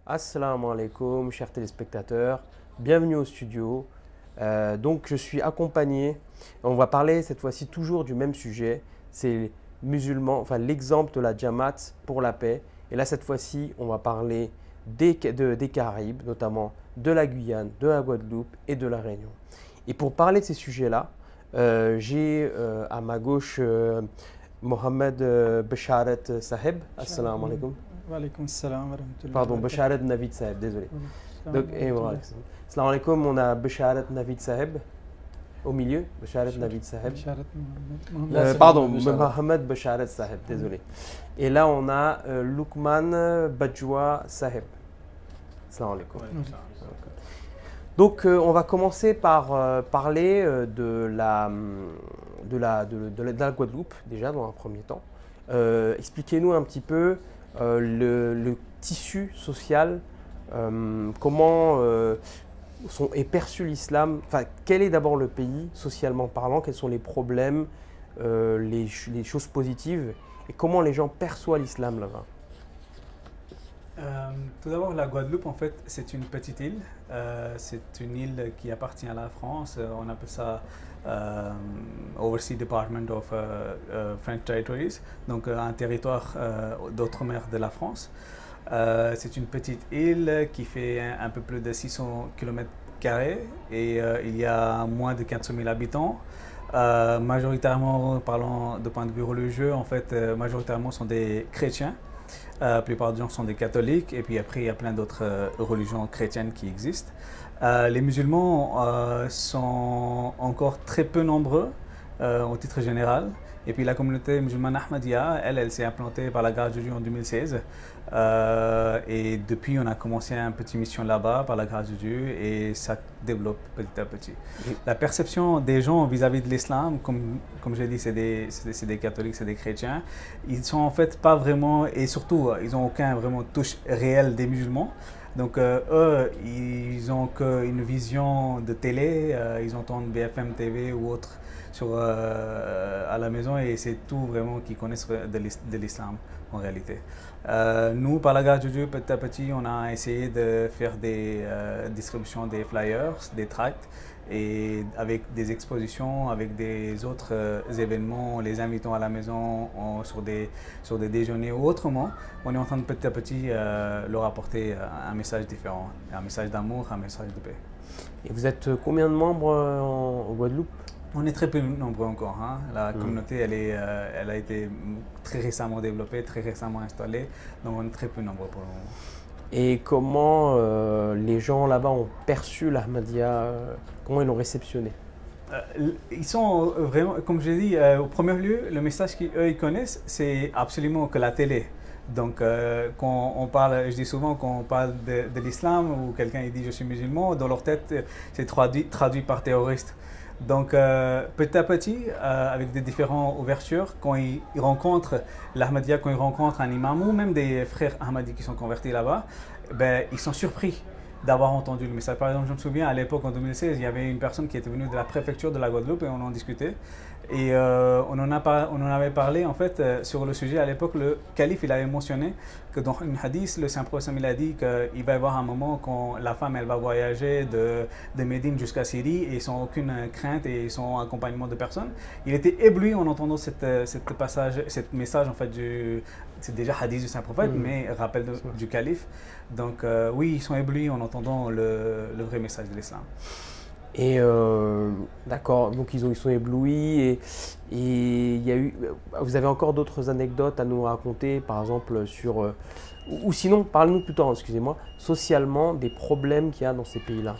Assalamu alaikum, chers téléspectateurs, bienvenue au studio. Donc je suis accompagné, on va parler cette fois-ci toujours du même sujet, c'est les musulmans, enfin l'exemple de la Jamaat pour la paix. Et là cette fois-ci, on va parler des Caraïbes, notamment de la Guyane, de la Guadeloupe et de la Réunion. Et pour parler de ces sujets-là, j'ai à ma gauche Mohamed Besharet Saheb. Assalamu alaikum. Wa alaykoum salam wa rahmatullahi. Pardon, Besharet Navid Saheb, désolé. Donc, et voilà. Salam Assalamu alaikum, on a Besharet Navid Saheb au milieu. Besharet Navid Saheb. Pardon, Mohamed Besharet Saheb, désolé. Et là, on a Lukman Badjoua Saheb. Assalamu alaikum. Donc, on va commencer par parler de la Guadeloupe, déjà, dans un premier temps. Expliquez-nous un petit peu le tissu social, comment est perçu l'islam, enfin, quel est d'abord le pays, socialement parlant, quels sont les problèmes, les choses positives, et comment les gens perçoivent l'islam là-bas. Tout d'abord, la Guadeloupe, en fait, c'est une petite île. C'est une île qui appartient à la France. On appelle ça Overseas Department of French Territories, donc un territoire d'outre-mer de la France. C'est une petite île qui fait un peu plus de 600 km² et il y a moins de 400 000 habitants. Majoritairement, parlant de point de vue religieux, en fait, majoritairement sont des chrétiens. La plupart des gens sont des catholiques et puis après il y a plein d'autres religions chrétiennes qui existent. Les musulmans sont encore très peu nombreux au titre général. Et puis la communauté musulmane Ahmadiyya, elle s'est implantée par la grâce de Dieu en 2016. Et depuis, on a commencé une petite mission là-bas par la grâce de Dieu et ça développe petit à petit. La perception des gens vis-à-vis de l'islam, comme j'ai dit, c'est des catholiques, c'est des chrétiens. Ils sont en fait pas vraiment, et surtout, ils n'ont aucun vraiment touche réelle des musulmans. Donc eux, ils n'ont qu'une vision de télé, ils entendent BFM TV ou autre à la maison et c'est tout vraiment qu'ils connaissent de l'islam en réalité. Nous, par la grâce de Dieu, petit à petit, on a essayé de faire des distributions des flyers, des tracts et avec des expositions, avec des autres événements, les invitons à la maison sur des déjeuners ou autrement. On est en train de petit à petit leur apporter un message différent, un message d'amour, un message de paix. Et vous êtes combien de membres en Guadeloupe? On est très peu nombreux encore. Hein. La communauté, elle a été très récemment développée, très récemment installée. Donc on est très peu nombreux pour le moment. Et comment les gens là-bas ont perçu l'Ahmadiyya, comment ils l'ont réceptionné? Ils sont vraiment, comme je l'ai dit, au premier lieu, le message qu'eux ils connaissent, c'est absolument que la télé. Donc, quand on parle, je dis souvent, quand on parle de l'islam ou quelqu'un il dit je suis musulman, dans leur tête, c'est traduit par terroriste. Donc, petit à petit, avec des différentes ouvertures, quand ils rencontrent l'Ahmadiyya, quand ils rencontrent un imam ou même des frères Ahmadis qui sont convertis là-bas, ben, ils sont surpris d'avoir entendu le message. Par exemple, je me souviens, à l'époque, en 2016, il y avait une personne qui était venue de la préfecture de la Guadeloupe et on en discutait. Et on en avait parlé, en fait, sur le sujet. À l'époque, le calife, il avait mentionné que dans une hadith, le Saint-Prophète, il a dit qu'il va y avoir un moment quand la femme, elle va voyager de Médine jusqu'à Syrie et sans aucune crainte et sans accompagnement de personne. Il était ébloui en entendant ce message, en fait, c'est déjà hadith du Saint-Prophète, mais rappel du calife. Donc oui, ils sont éblouis en entendant le vrai message de l'islam. Et d'accord, donc ils sont éblouis et il y a eu, vous avez encore d'autres anecdotes à nous raconter, par exemple sur, ou sinon, parlez-nous plutôt, excusez-moi, socialement des problèmes qu'il y a dans ces pays-là.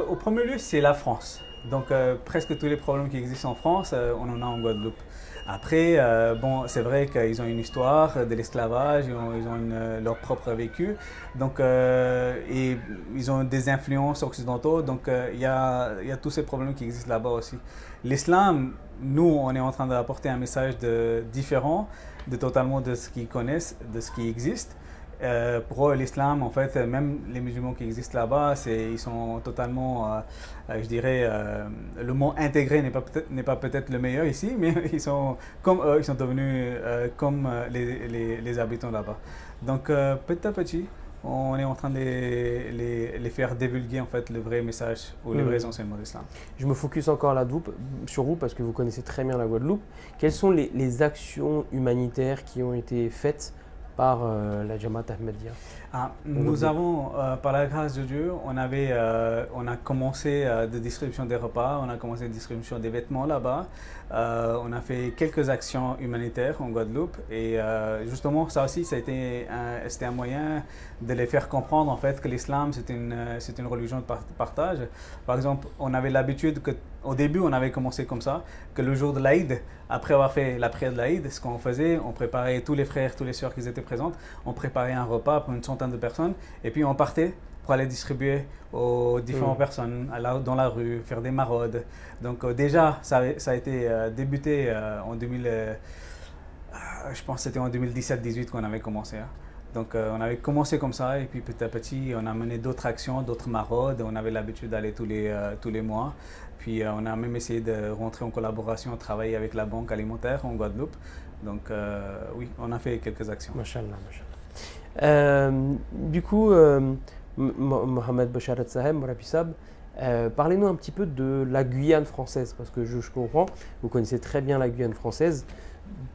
Au premier lieu, c'est la France. Donc presque tous les problèmes qui existent en France, on en a en Guadeloupe. Après, bon, c'est vrai qu'ils ont une histoire de l'esclavage, ils ont leur propre vécu, donc, et ils ont des influences occidentaux, donc il y a tous ces problèmes qui existent là-bas aussi. L'islam, nous, on est en train d'apporter un message différent, totalement de ce qu'ils connaissent, de ce qui existe. Pour eux, l'islam, en fait, même les musulmans qui existent là-bas, ils sont totalement, je dirais, le mot intégré n'est pas peut-être le meilleur ici, mais ils sont comme eux, ils sont devenus comme les habitants là-bas. Donc, petit à petit, on est en train de les faire divulguer en fait le vrai message ou les vrais enseignements de l'islam. Je me focus encore là sur vous parce que vous connaissez très bien la Guadeloupe. Quelles sont les actions humanitaires qui ont été faites par la Jamaat Ahmadiyya? Nous avons, par la grâce de Dieu, on a commencé de distribution des repas, on a commencé de distribution des vêtements là-bas. On a fait quelques actions humanitaires en Guadeloupe et justement ça aussi, c'était un moyen de les faire comprendre en fait que l'islam c'est une religion de partage. Par exemple, on avait l'habitude au début on avait commencé comme ça, que le jour de l'Aïd, après avoir fait la prière de l'Aïd, ce qu'on faisait, on préparait tous les frères, tous les sœurs qui étaient présentes, on préparait un repas pour une centaine de personnes et puis on partait pour aller distribuer aux différentes personnes dans la rue, faire des maraudes. Donc déjà, ça a été débuté en 2000, je pense que c'était en 2017-18 qu'on avait commencé. Hein. Donc on avait commencé comme ça et puis petit à petit on a mené d'autres actions, d'autres maraudes. On avait l'habitude d'aller tous les mois. Puis on a même essayé de rentrer en collaboration, travailler avec la banque alimentaire en Guadeloupe. Donc oui, on a fait quelques actions. Mashallah, du coup, Mohamed Boucharat Sahem, Morabissab, parlez-nous un petit peu de la Guyane française, parce que je comprends, vous connaissez très bien la Guyane française.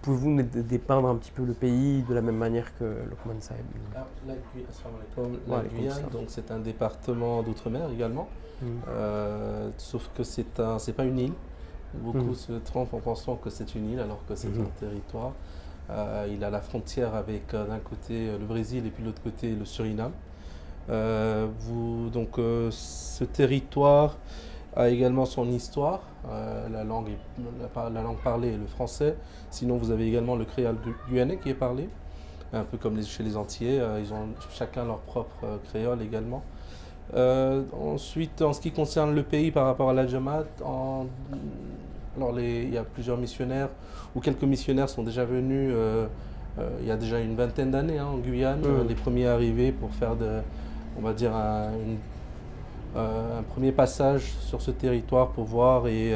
Pouvez-vous nous dépeindre un petit peu le pays de la même manière que Lokman Sahem? La Guyane, donc c'est un département d'outre-mer également, sauf que c'est pas une île. Beaucoup se trompent en pensant que c'est une île alors que c'est un territoire. Il a la frontière avec d'un côté le Brésil et puis de l'autre côté le Suriname. Ce territoire a également son histoire, la langue parlée est le français. Sinon vous avez également le créole guyanais qui est parlé, un peu comme chez les Antillais, ils ont chacun leur propre créole également. Ensuite, en ce qui concerne le pays par rapport à la Jamaat, il y a plusieurs missionnaires, ou quelques missionnaires sont déjà venus il y a déjà une vingtaine d'années en Guyane, les premiers arrivés pour faire on va dire un premier passage sur ce territoire pour voir et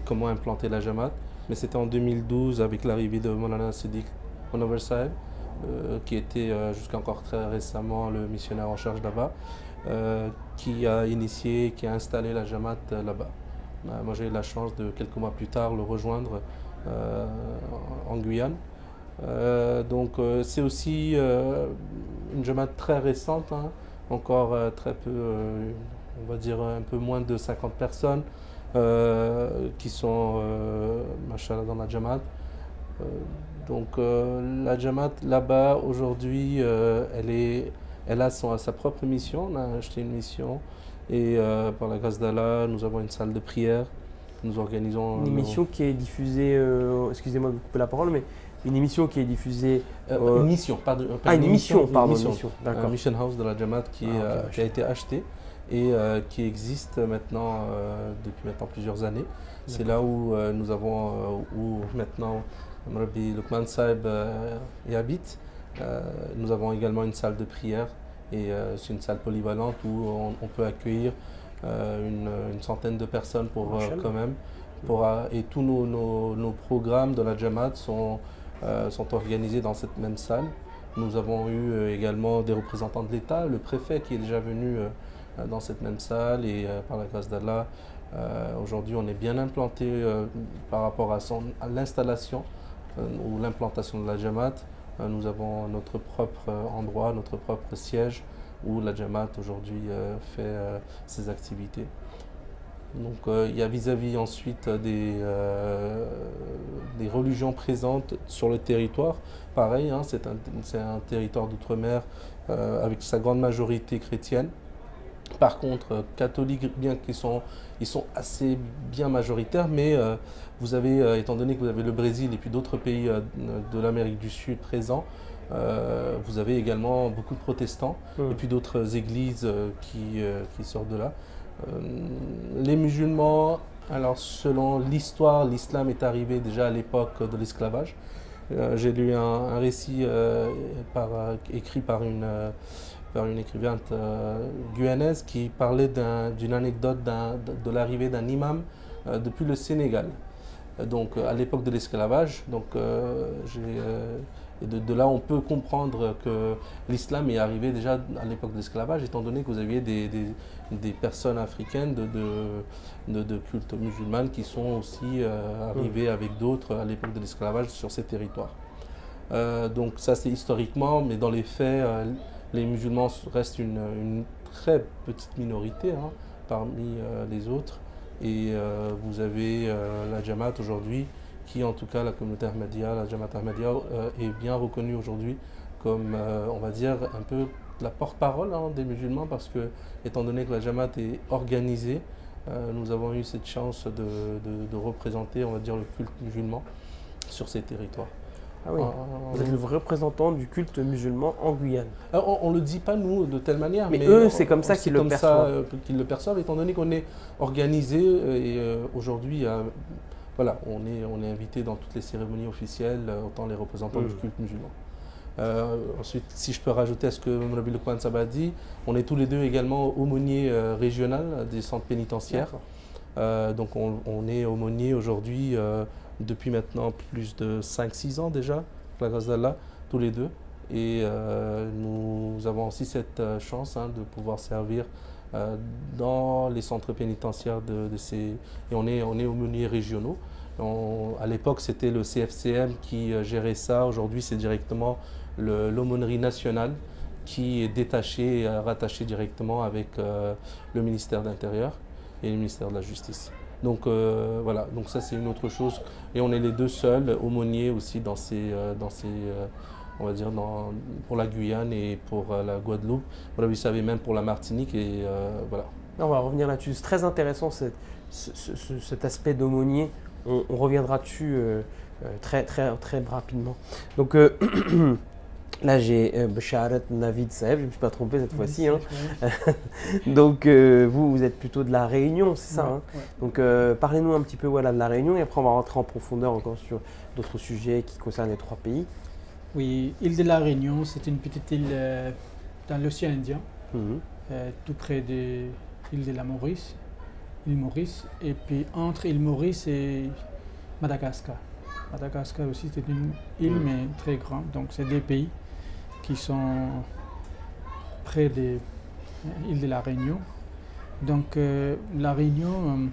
comment implanter la Jamaat. Mais c'était en 2012 avec l'arrivée de Maulana Siddiq Monover Saheb, qui était jusqu'à encore très récemment le missionnaire en charge là-bas, qui a initié, qui a installé la Jamaat là-bas. Moi j'ai eu la chance de quelques mois plus tard le rejoindre en Guyane. C'est aussi une Jamaat très récente, hein, encore très peu, on va dire un peu moins de 50 personnes qui sont machallah dans la Jamaat. La Jamaat là-bas aujourd'hui, elle a sa propre mission. On a acheté une mission et par la grâce d'Allah, nous avons une salle de prière. Nous organisons une émission qui est diffusée, excusez-moi de vous couper la parole, mais une émission qui est diffusée. Une mission, pardon. Une mission, pardon. Un mission house de la Jamaat qui a été acheté et qui existe maintenant depuis maintenant plusieurs années. C'est là où nous avons, où maintenant Rabbi Lokman Saheb y habite. Nous avons également une salle de prière et c'est une salle polyvalente où on peut accueillir une centaine de personnes quand même. Et tous nos programmes de la Jamaat sont organisés dans cette même salle. Nous avons eu également des représentants de l'État, le préfet qui est déjà venu dans cette même salle et par la grâce d'Allah, aujourd'hui on est bien implanté par rapport à l'installation ou l'implantation de la Jamaat. Nous avons notre propre endroit, notre propre siège où la Jamaat aujourd'hui fait ses activités. Donc il y a vis-à-vis ensuite des religions présentes sur le territoire. Pareil, hein, c'est un territoire d'outre-mer avec sa grande majorité chrétienne. Par contre, catholiques, bien qu'ils sont assez bien majoritaires, mais vous avez, étant donné que vous avez le Brésil et puis d'autres pays de l'Amérique du Sud présents, vous avez également beaucoup de protestants et puis d'autres églises qui sortent de là. Les musulmans, alors selon l'histoire, l'islam est arrivé déjà à l'époque de l'esclavage. J'ai lu un récit écrit par une écrivaine guyanaise qui parlait d'une anecdote de l'arrivée d'un imam depuis le Sénégal. Donc à l'époque de l'esclavage. Donc et de là on peut comprendre que l'islam est arrivé déjà à l'époque de l'esclavage, étant donné que vous aviez des personnes africaines de culte musulman qui sont aussi arrivées avec d'autres à l'époque de l'esclavage sur ces territoires. Donc ça c'est historiquement, mais dans les faits, les musulmans restent une très petite minorité hein, parmi les autres. Et vous avez la Jamaat aujourd'hui, qui en tout cas la communauté Ahmadiyya, la Jamaat Ahmadiyya est bien reconnue aujourd'hui comme, on va dire, un peu la porte-parole hein, des musulmans, parce que, étant donné que la Jamaat est organisée, nous avons eu cette chance de représenter, on va dire, le culte musulman sur ces territoires. Ah oui, vous êtes le représentant du culte musulman en Guyane. Alors, on ne le dit pas nous de telle manière, mais eux c'est comme ça qu'ils le perçoivent. Qu'ils le perçoivent, étant donné qu'on est organisé et aujourd'hui, voilà, on est invité dans toutes les cérémonies officielles, autant les représentants du culte musulman. Ensuite, si je peux rajouter à ce que Rabbi Lukman Saba a dit, on est tous les deux également aumôniers régional des centres pénitentiaires. Donc on est aumônier aujourd'hui depuis maintenant plus de 5-6 ans déjà, la grâce d'Allah, tous les deux. Et nous avons aussi cette chance hein, de pouvoir servir dans les centres pénitentiaires de ces... Et on est aumôniers régionaux. À l'époque, c'était le CFCM qui gérait ça. Aujourd'hui, c'est directement l'aumônerie nationale qui est détachée et rattachée directement avec le ministère de l'Intérieur et le ministère de la Justice. Donc voilà, donc ça c'est une autre chose. Et on est les deux seuls aumôniers aussi dans ces on va dire, pour la Guyane et pour la Guadeloupe. Voilà, vous savez, même pour la Martinique et voilà. On va revenir là-dessus. C'est très intéressant cet aspect d'aumônier. On reviendra dessus très rapidement. Donc là, j'ai Besharat Navid Saeb, je ne me suis pas trompé cette fois-ci. Hein. Donc vous êtes plutôt de la Réunion, c'est ça hein. Donc parlez-nous un petit peu voilà, de la Réunion et après on va rentrer en profondeur encore sur d'autres sujets qui concernent les trois pays. Oui, île de la Réunion, c'est une petite île dans l'océan Indien, tout près de l'île de la Maurice, île Maurice, et puis entre île Maurice et Madagascar. Madagascar aussi, c'est une île mais très grande, donc c'est des pays qui sont près de l'île de la Réunion. Donc la Réunion,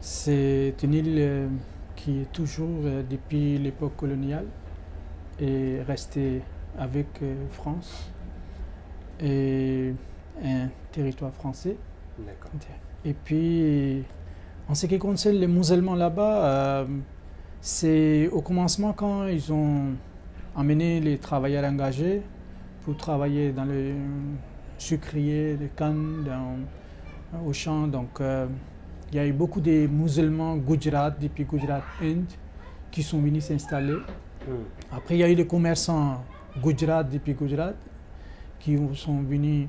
c'est une île qui est toujours, depuis l'époque coloniale, est restée avec France et un territoire français. D'accord. Et puis, en ce qui concerne les musulmans là-bas, c'est au commencement quand ils ont amené les travailleurs engagés pour travailler dans le sucrier, le canne, au champ. Donc, il y a eu beaucoup de musulmans Gujarat, depuis Gujarat, Inde, qui sont venus s'installer. Après, il y a eu des commerçants Gujarat, depuis Gujarat, qui sont venus.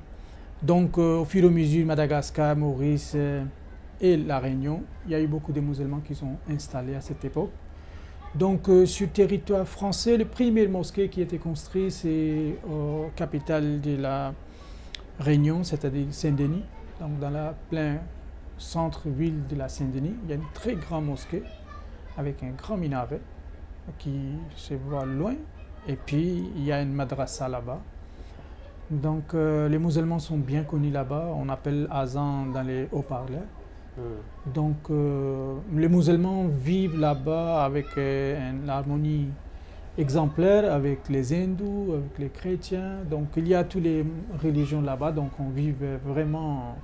Donc, au fur et à mesure, Madagascar, Maurice et la Réunion, il y a eu beaucoup de musulmans qui sont installés à cette époque. Donc, sur le territoire français, le premier mosquée qui a été construit, c'est au capitale de la Réunion, c'est-à-dire Saint-Denis. Donc, dans la plein centre-ville de la Saint-Denis, il y a une très grande mosquée avec un grand minaret qui se voit loin. Et puis, il y a une madrasa là-bas. Donc, les musulmans sont bien connus là-bas. On appelle azan dans les haut-parleurs. Donc, les musulmans vivent là-bas avec une harmonie exemplaire avec les hindous, avec les chrétiens. Donc, il y a toutes les religions là-bas. Donc, on vit vraiment...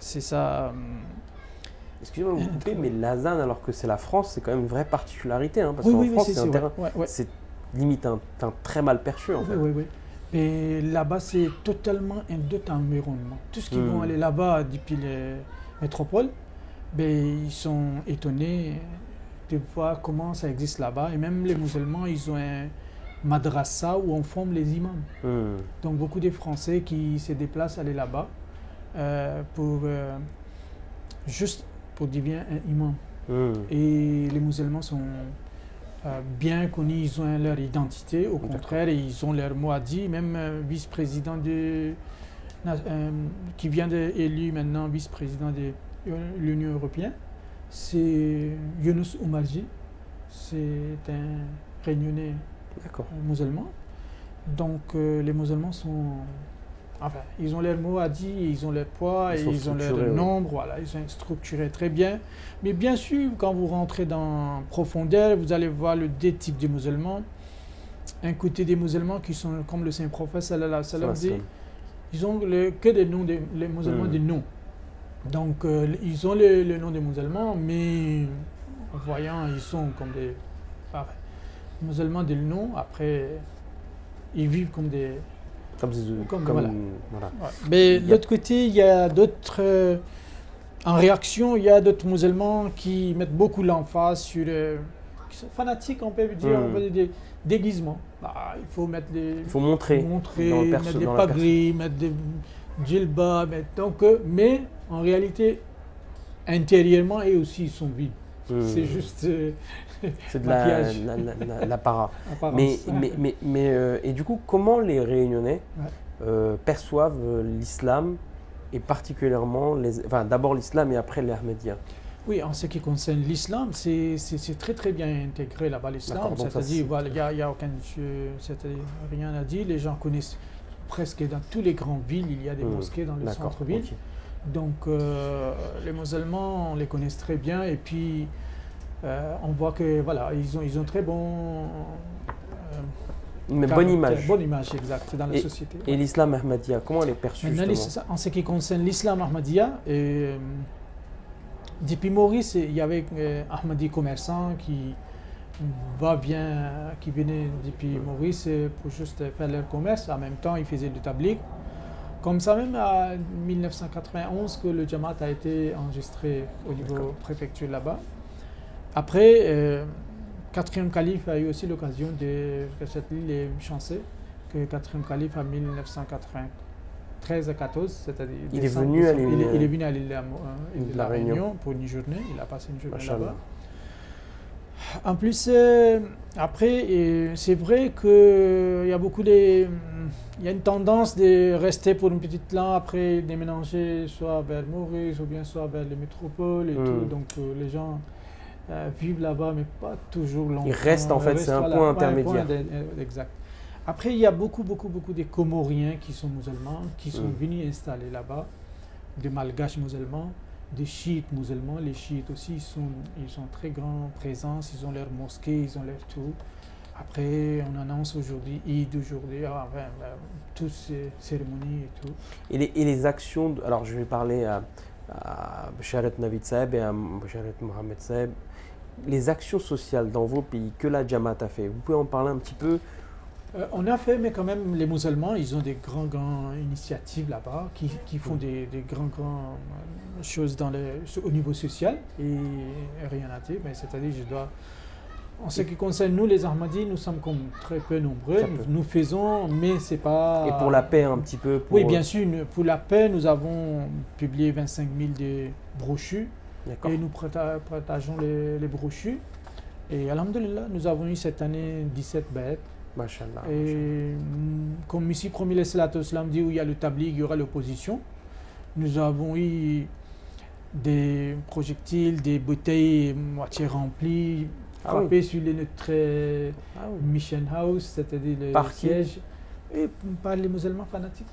c'est ça... Excusez-moi de vous couper, mais l'azan, alors que c'est la France, c'est quand même une vraie particularité. Hein, parce qu'en France, c'est un terrain... C'est limite un très mal perçu, en fait. Oui. Et là-bas, c'est totalement un autre environnement. Tous ceux qui vont aller là-bas depuis les métropoles, ils sont étonnés de voir comment ça existe là-bas. Et même les musulmans, ils ont un madrasa où on forme les imams. Donc beaucoup de Français qui se déplacent aller là-bas juste pour devenir un imam. Et les musulmans sont bien connus, ils ont leur identité. Au contraire, ils ont leur mot à dire. Même vice-président qui vient d'être élu maintenant vice-président de l'Union européenne, c'est Younous Oumarji. C'est un Réunionnais musulman. Donc les musulmans sont... Enfin, ils ont leur mot à dire, ils ont leur poids, ils ont leur nombre, voilà, ils sont structurés très bien. Mais bien sûr, quand vous rentrez dans profondeur, vous allez voir deux types de musulmans. Un côté des musulmans qui sont comme le Saint-Prophète, sallallahu alayhi wa sallam, dit, ils ont que des noms, les musulmans des noms. Donc, ils ont le nom des musulmans, mais en voyant, ils sont comme des musulmans des noms. Après, ils vivent comme des... voilà. Ouais. Mais de l'autre côté, il y a d'autres... en réaction, il y a d'autres musulmans qui mettent beaucoup l'emphase sur... qui sont fanatiques, on peut dire, des déguisements. Il faut mettre des... Il faut montrer mettre des pagris, mettre des djilbas, mais en réalité, intérieurement, eux aussi, ils sont vides. C'est juste... c'est de la para. Et du coup, comment les Réunionnais perçoivent l'islam et particulièrement, d'abord l'islam et après les Ahmadiyya? Oui, en ce qui concerne l'islam, c'est très très bien intégré là-bas l'islam. C'est-à-dire, il n'y a aucun, rien à dire. Les gens connaissent presque dans toutes les grandes villes, il y a des mosquées dans le centre-ville. Donc les musulmans, on les connaissent très bien et puis on voit que voilà, ils ont très bon bonne image. Bonne image, exact, dans la société. Et l'islam Ahmadiyya, comment elle est perçue justement? En ce qui concerne l'islam Ahmadiyya, depuis Maurice, il y avait Ahmadi commerçants qui venaient depuis Maurice pour juste faire leur commerce. En même temps, ils faisaient du tabligh. Comme ça, même en 1991, que le Jamaat a été enregistré au niveau préfecture là-bas. Après, quatrième calife a eu aussi l'occasion de cette île est chancée, que quatrième calife en 1993 à 14, c'est-à-dire il est venu à l'île de la Réunion pour une journée, il a passé une journée là-bas. En plus, après, c'est vrai qu'il y a il y a une tendance de rester pour une petite temps, après déménager soit vers Maurice ou bien soit vers les métropoles et tout. Donc les gens vivent là-bas, mais pas toujours longtemps. Ils restent en fait, c'est un point intermédiaire. Exact. Après, il y a beaucoup de Comoriens qui sont musulmans, qui sont venus installer là-bas, des Malgaches musulmans, des chiites musulmans. Les chiites aussi, ils sont très grande présence, ils ont leur mosquée, ils ont leur tout. Après, on annonce aujourd'hui, toutes ces cérémonies et tout. Et les actions, alors je vais parler à Basharat Navid Saeb et à Basharat Mohamed Saeb, les actions sociales dans vos pays que la Jamaat a fait, vous pouvez en parler un petit peu? On a fait, mais quand même, les musulmans, ils ont des grandes initiatives là-bas qui font des grandes choses au niveau social et rien à dire. C'est-à-dire, en ce qui concerne nous, les Ahmadis, nous sommes comme très peu nombreux. Nous faisons, mais c'est pas... Et pour la paix, un petit peu Oui, bien sûr. Pour la paix, nous avons publié 25 000 de brochures. Et nous partageons les brochures. Et alhamdulillah, nous avons eu cette année 17 bêtes. Machallah. Et comme ici, promis le Salat Islam dit où il y a le tabligh, il y aura l'opposition. Nous avons eu des projectiles, des bouteilles moitié remplies, frappées sur notre mission house, c'est-à-dire le siège, et par les musulmans fanatiques.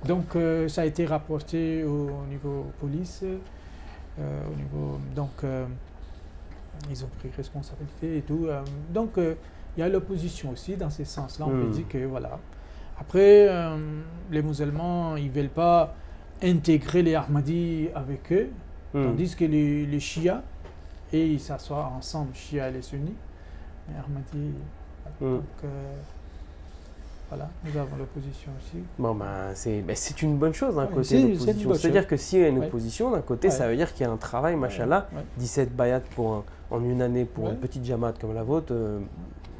Donc ça a été rapporté au niveau police, ils ont pris responsabilité et tout. Donc il y a l'opposition aussi dans ce sens-là. On peut dire que voilà. Après, les musulmans, ils ne veulent pas intégrer les Ahmadis avec eux, tandis que les chiites, et ils s'assoient ensemble, chiites et les sunnis. Les Ahmadis, donc voilà, nous avons l'opposition aussi. Bon, c'est une bonne chose d'un côté, l'opposition. C'est-à-dire que s'il y a une opposition d'un côté, ça veut dire qu'il y a un travail, machallah. 17 bayats en une année pour une petite jamaat comme la vôtre.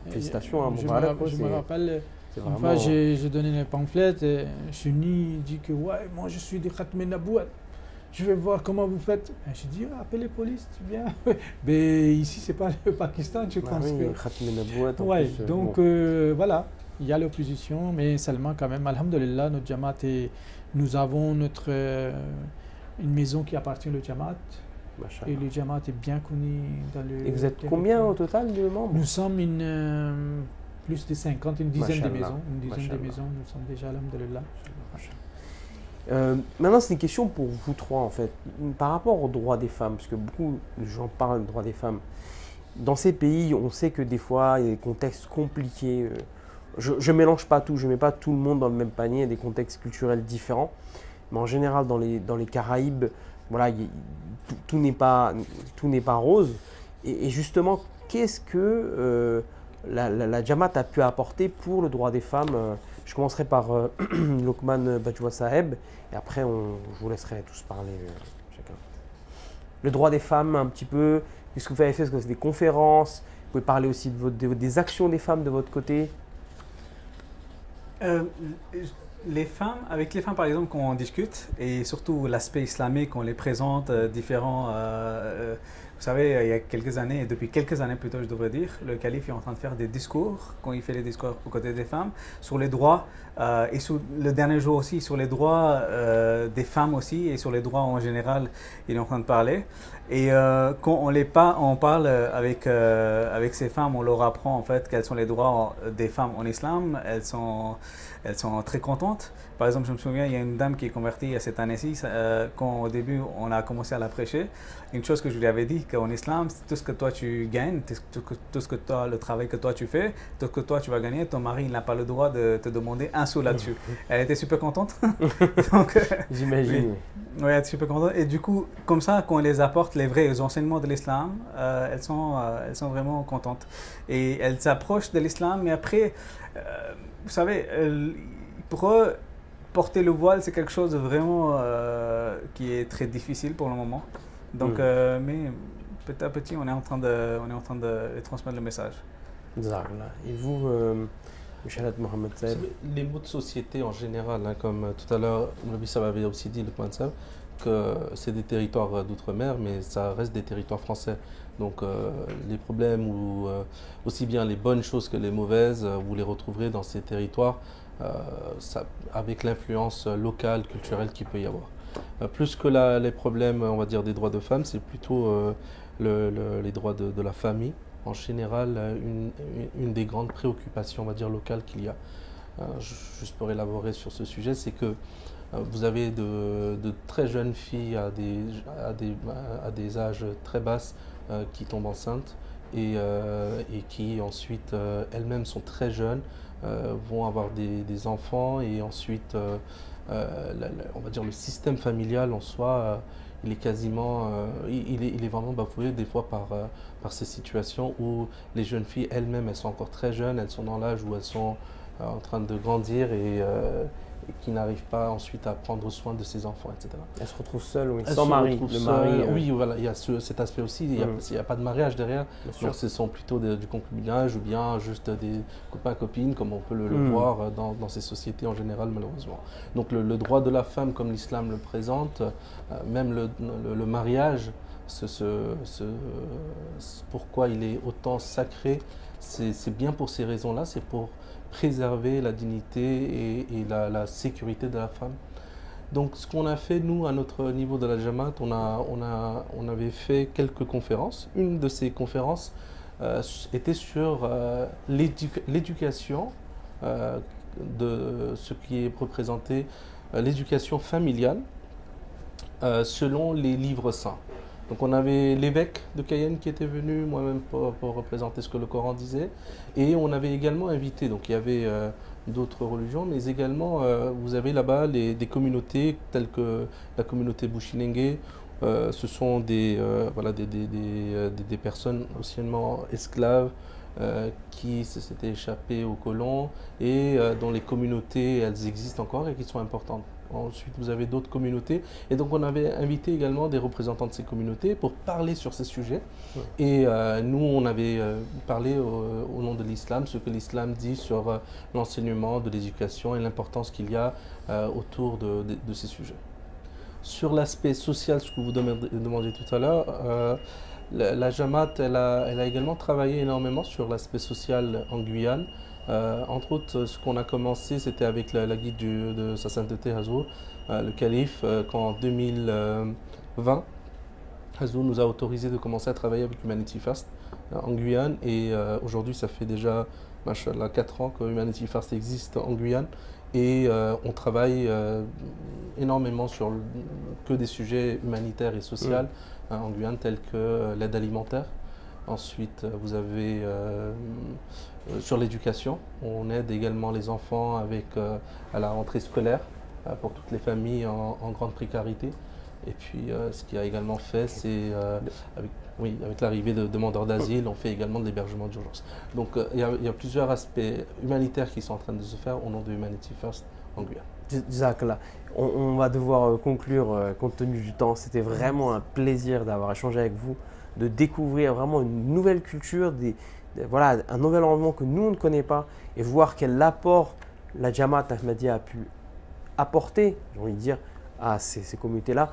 Félicitations à Moubarak. Je me rappelle, une fois j'ai donné les pamphlets et Sunni dit que ouais, moi je suis des Khatmen Nabouat. je vais voir comment vous faites. Je dis, appelle les polices, tu viens. Mais ici, c'est pas le Pakistan, je pense que... Ouais, donc voilà, il y a l'opposition, mais seulement quand même, alhamdulillah, notre Jamaat, nous avons une maison qui appartient au Jamaat. Et le Jamaat est bien connu dans le... Et vous êtes combien au total de membres? Nous sommes plus de 50, une dizaine de maisons. Une dizaine de maisons, nous sommes déjà, alhamdulillah. Maintenant, c'est une question pour vous trois, en fait. Par rapport aux droits des femmes, parce que beaucoup de gens parlent des droits des femmes. Dans ces pays, on sait que des fois, il y a des contextes compliqués. Je ne mélange pas tout, je ne mets pas tout le monde dans le même panier, il y a des contextes culturels différents. Mais en général, dans les Caraïbes, voilà, tout n'est pas rose. Et justement, qu'est-ce que la Jamaat a pu apporter pour le droit des femmes? Je commencerai par Lokman Bajwa Saheb et après je vous laisserai tous parler chacun. Le droit des femmes un petit peu, qu'est-ce que vous avez fait? Est-ce que c'est des conférences? Vous pouvez parler aussi des actions des femmes de votre côté? Avec les femmes par exemple quand on discute et surtout l'aspect islamique, on les présente différents... vous savez, il y a quelques années, depuis quelques années plutôt je devrais dire, le calife est en train de faire des discours, quand il fait les discours aux côtés des femmes, sur les droits, et sur le dernier jour aussi, sur les droits des femmes aussi, et sur les droits en général, il est en train de parler. Et quand on parle avec ces femmes, on leur apprend en fait quels sont les droits des femmes en islam, elles sont très contentes. Par exemple, je me souviens, il y a une dame qui est convertie cette année-ci, quand au début on a commencé à la prêcher, une chose que je lui avais dit, qu'en islam, tout ce que toi tu gagnes, tout ce que toi, le travail que toi tu fais, tout ce que toi tu vas gagner, ton mari n'a pas le droit de te demander un sou là-dessus. Elle était super contente. J'imagine. Oui, elle était super contente. Et du coup, comme ça, quand on les apporte les vrais enseignements de l'islam, elles sont vraiment contentes. Et elles s'approchent de l'islam, mais après, vous savez, pour eux, porter le voile, c'est quelque chose de vraiment qui est très difficile pour le moment. Donc, mais petit à petit, on est en train de transmettre le message. Et vous, Michelet Mohamed Saeb? Les mots de société en général, hein, comme tout à l'heure, Moulavissa avait aussi dit, le point de ça, que c'est des territoires d'outre-mer, mais ça reste des territoires français. Donc les problèmes, ou aussi bien les bonnes choses que les mauvaises, vous les retrouverez dans ces territoires avec l'influence locale, culturelle qu'il peut y avoir. Plus que les problèmes, on va dire, des droits de femmes, c'est plutôt les droits de la famille. En général, une des grandes préoccupations, on va dire, locales qu'il y a. Juste pour élaborer sur ce sujet, c'est que vous avez de très jeunes filles à des âges très basses qui tombent enceintes et qui ensuite, elles-mêmes sont très jeunes, vont avoir des enfants et ensuite, on va dire, le système familial en soi, il est quasiment, il est vraiment bafoué des fois par ces situations où les jeunes filles elles-mêmes, elles sont encore très jeunes, elles sont dans l'âge où elles sont en train de grandir et qui n'arrivent pas ensuite à prendre soin de ses enfants, etc. Elles se retrouvent seules, oui, sans mari. Oui, voilà, il y a cet aspect aussi, il n'y a pas de mariage derrière, donc ce sont plutôt du concubinage ou bien juste des copains-copines, comme on peut le voir dans ces sociétés en général, malheureusement. Donc le droit de la femme, comme l'islam le présente, même le mariage, pourquoi il est autant sacré, c'est bien pour ces raisons-là, c'est pour préserver la dignité et la sécurité de la femme. Donc ce qu'on a fait, nous, à notre niveau de la Jamaat, on avait fait quelques conférences. Une de ces conférences était sur l'éducation de ce qui est représenté, l'éducation familiale selon les livres saints. Donc on avait l'évêque de Cayenne qui était venu, moi-même pour représenter ce que le Coran disait, et on avait également invité, donc il y avait d'autres religions, mais également vous avez là-bas des communautés telles que la communauté Bushinengue, ce sont des personnes anciennement esclaves qui s'étaient échappées aux colons et dont les communautés, elles existent encore et qui sont importantes. Ensuite, vous avez d'autres communautés. Et donc, on avait invité également des représentants de ces communautés pour parler sur ces sujets. Ouais. Et nous, on avait parlé au nom de l'islam, ce que l'islam dit sur l'enseignement de l'éducation et l'importance qu'il y a autour de ces sujets. Sur l'aspect social, ce que vous demandiez tout à l'heure, la Jamaat, elle a également travaillé énormément sur l'aspect social en Guyane. Entre autres, ce qu'on a commencé, c'était avec la guide de Sa Sainteté Hazour, le calife, qu'en 2020, Hazour nous a autorisé de commencer à travailler avec Humanity First en Guyane. Et aujourd'hui, ça fait déjà, machallah, 4 ans que Humanity First existe en Guyane. Et on travaille énormément sur que des sujets humanitaires et sociaux en Guyane, tels que l'aide alimentaire. Ensuite, vous avez sur l'éducation, on aide également les enfants à la rentrée scolaire pour toutes les familles en grande précarité. Et puis, ce qui a également fait, c'est avec l'arrivée de demandeurs d'asile, on fait également de l'hébergement d'urgence. Donc, il y a plusieurs aspects humanitaires qui sont en train de se faire au nom de Humanity First en Guyane. Jazakallah. On va devoir conclure compte tenu du temps. C'était vraiment un plaisir d'avoir échangé avec vous, de découvrir vraiment une nouvelle culture, voilà, un nouvel environnement que nous on ne connaît pas et voir quel apport la Jamaat Ahmadiyya a pu apporter, j'ai envie de dire, à ces communautés-là.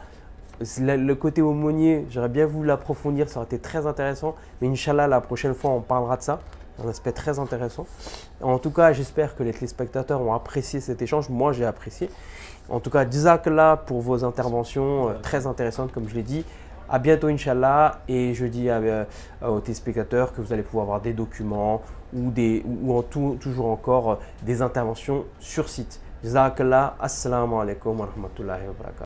Le côté aumônier, j'aurais bien voulu l'approfondir, ça aurait été très intéressant. Mais Inch'Allah, la prochaine fois, on parlera de ça. Un aspect très intéressant. En tout cas, j'espère que les téléspectateurs ont apprécié cet échange. Moi, j'ai apprécié. En tout cas, Jazakallah pour vos interventions très intéressantes, comme je l'ai dit. À bientôt, Inch'Allah. Et je dis aux téléspectateurs que vous allez pouvoir avoir des documents ou toujours encore des interventions sur site. Jazakallah. Assalamu alaikum wa rahmatullahi wa barakatuh.